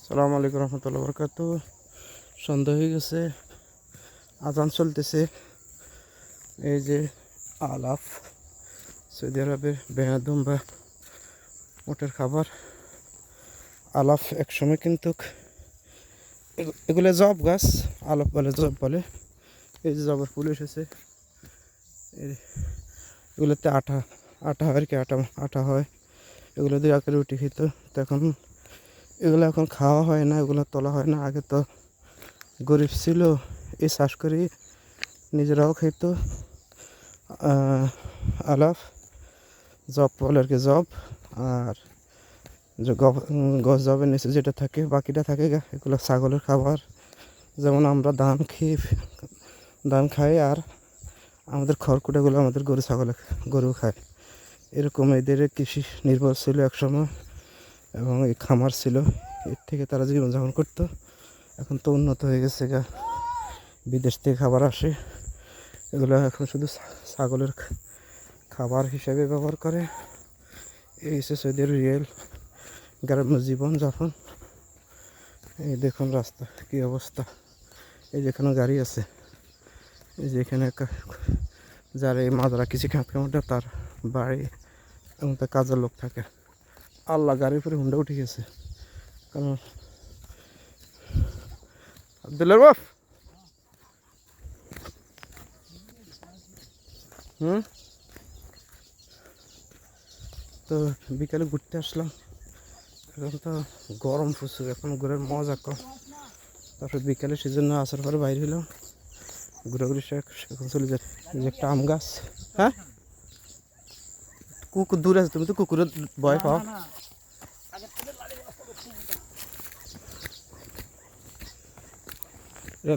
সালামু আলাইকুম রহমতুল্লাহ বরকাত। সন্ধ্যা হয়ে গেছে, আজান চলতেছে। এই যে আলাফ, সৌদি আরবের বেহাদুম বা ওটার খাবার। আলাফ একসময় কিন্তু এগুলো জব গাছ, আলাপ বলে, জব বলে। এই যে জবের ফুল এসেছে, এগুলোতে আঠা আঠা হয় আর কি, আঠা হয়। এগুলো দিয়ে আগে রুটি খেত। তো এখন এগুলো এখন খাওয়া হয় না, এগুলো তোলা হয় না। আগে তো গরিব ছিল, এই চাষ করি নিজেরাও খেত। আলাফ জব বলে আর কি, জব। আর যে গছ জবের নিচে যেটা থাকে, বাকিটা থাকে এগুলো ছাগলের খাবার। যেমন আমরা ধান খাই, আর আমাদের খড়কুটাগুলো আমাদের গরু খায়। এরকম এদের কৃষি নির্ভর ছিল একসময়, এবং এই খামার ছিল, এর থেকে তারা জীবনযাপন করতো। এখন তো উন্নত হয়ে গেছে, বিদেশ থেকে খাবার আসে, এগুলো এখন শুধু ছাগলের খাবার হিসাবে ব্যবহার করে। এই হচ্ছে সৌদির রিয়েল গ্রাম্য জীবনযাপন। এই দেখুন রাস্তা কী অবস্থা। এই যেখানে গাড়ি আছে, এই যে এখানে যার এই মাজরা কিছু খাত কামড়টা তার বাড়ি এবং তার কাজের লোক থাকে। আল্লাহ, গাড়ির উপরে হুন্ডা উঠে গেছে। কারণ আব্দুল্লাহ বাপ তো বিকালে ঘুরতে আসলাম। এখন তো গরম প্রচুর, এখন ঘুরের মজা কম। তারপরে বিকালে সেজন্য আসার পরে বাইরে হলাম ঘুরাঘুরি শেখ। এখন চলে যায় যে একটা আম গাছ। হ্যাঁ, কুকুর দূরে আছে, তুমি তো কুকুরের ভয় পাও।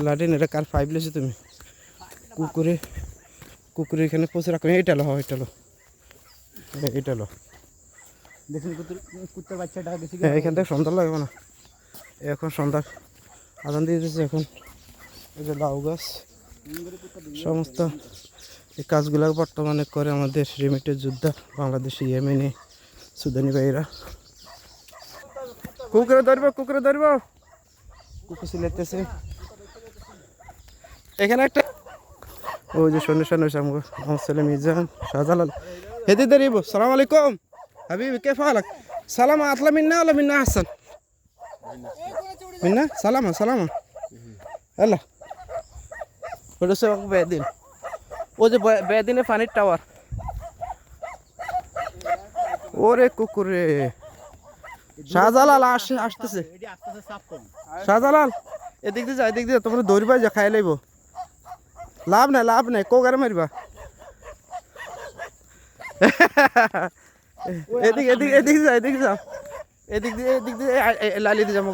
লাঠিন এটা কার পাইপ লেছো তুমি? কুকুরে এখানে পৌঁছে রাখো। এইটা লো, এটা লো, এটা লো। দেখুন কুত্তার বাচ্চাটা বেশি। হ্যাঁ, এখান থেকে সন্ধ্যা লাগবে না, এখন সন্ধ্যা আজান দিয়ে দিয়েছে। এখন এই যে লাউ গাছ, সমস্ত এই কাজগুলো বর্তমানে করে আমাদের রিমিটেড যোদ্ধা, বাংলাদেশি, ইয়েমেনি, সুদানি ভাইরা। কুকুরে ধরবো, কুকুর সিলেতেছে এখানে একটা। ওই যে সন্ধ্যে আমার ছেলে মিজান, শাহজালাল, হেদি দাঁড়িয়ে। সালাম আলাইকুম হাবিবি, কে ফালাক? সালাম আতলা মিন্না ওলা মিন্না হাসান মিন্না সালামা আল্লাহ। ওটা সে বেদিন, ও যে বেদিনে পানির টাওয়ার। ওরে কুকুরে, শাহজালাল আসতেছে। শাহজালাল এদিক দিয়ে যা, এদিক দিয়ে। তোমরা দৌড়বা, যা খাই লাইব। লাভ নাই কো গারে মারিবা। এদিক যা, এদিক দিয়ে লালি দিয়ে যাবো।